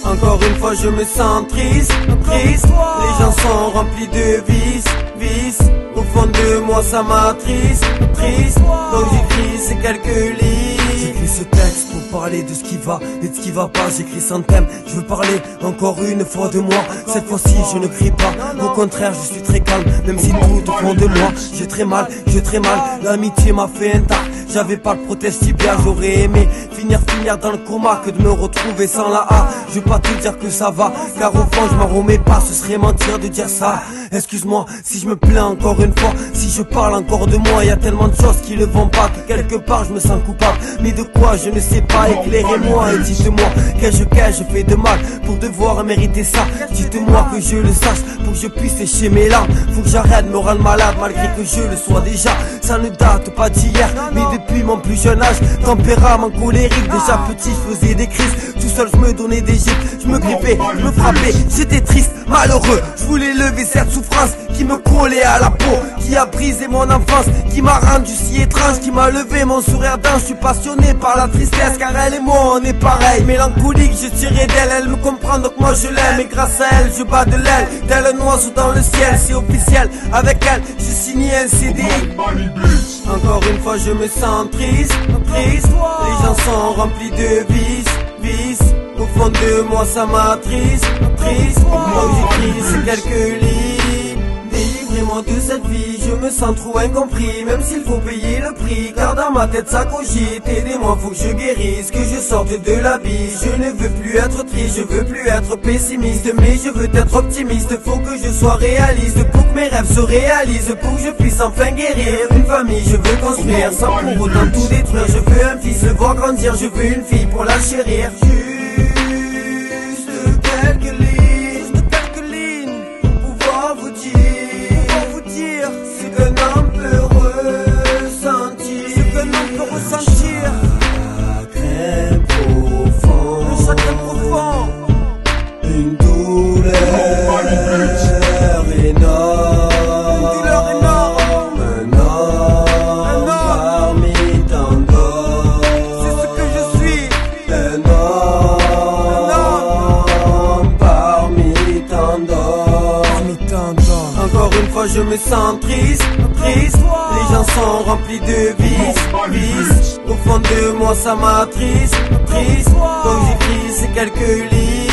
Encore une fois je me sens triste, triste. Les gens sont remplis de vices. Au fond de moi ça m'attriste, triste. Donc j'écris ces quelques lignes. J'écris ce texte pour parler de ce qui va et de ce qui va pas. J'écris sans thème, je veux parler encore une fois de moi. Cette fois-ci je ne crie pas, au contraire je suis très calme. Même si tout au fond de moi j'ai très mal. L'amitié m'a fait un tas. J'avais pas le protestibia, j'aurais aimé finir dans le coma que de me retrouver sans la A. Je veux pas te dire que ça va, car au fond je m'en remets pas. Ce serait mentir de dire ça. Excuse-moi si je me plains encore une fois, si je parle encore de moi. Y a tellement de choses qui ne vont pas que quelque part je me sens coupable. Mais de quoi je ne sais pas, éclairez-moi et dites-moi qu'ai-je fait de mal pour devoir mériter ça. Dites-moi que je le sache pour que je puisse sécher mes larmes. Faut que j'arrête de me rendre malade malgré que je le sois déjà. Ça ne date pas d'hier mais depuis mon plus jeune âge. Tempérament colérique, déjà petit je faisais des crises. Tout seul je me donnais des gifles, je me grippais, je me frappais. J'étais triste, malheureux, je voulais lever cette souffrance qui me collait à la peau, qui a brisé mon enfance, qui m'a rendu si étrange, qui m'a levé mon sourire d'ange. Je suis passionné par la tristesse car elle et moi on est pareil. Mélancolique, je tirais d'elle, elle me comprend donc moi je l'aime. Et grâce à elle je bats de l'aile, tel un oiseau dans le ciel. C'est officiel, avec elle j'ai signé un CD. Encore une fois je me sens triste. Les gens sont remplis de vices. Au fond de moi ça m'attriste, triste. Donc j'écris ces quelques lignes. Délivrez-moi de cette vie, je me sens trop incompris. Même s'il faut payer le prix, car dans ma tête ça cogite. Aidez-moi, faut que je guérisse, que je sorte de la vie. Je ne veux plus être triste, je veux plus être pessimiste. Mais je veux être optimiste, faut que je sois réaliste. Pour que mes rêves se réalisent, pour que je puisse enfin guérir. Une famille je veux construire, sans pour autant tout détruire. Je veux un fils, le voir grandir, je veux une fille pour la chérir. Juste quelques lignes pour pouvoir vous dire ce qu'un homme peut ressentir. Le chagrin profond, une douleur énorme, un homme parmi tant d'autres. C'est ce que je suis, un homme parmi tant d'autres. Encore une fois je me sens triste. Les gens sont remplis de vices. Au fond de moi ça m'attriste, triste. Donc j'écris ces quelques lignes.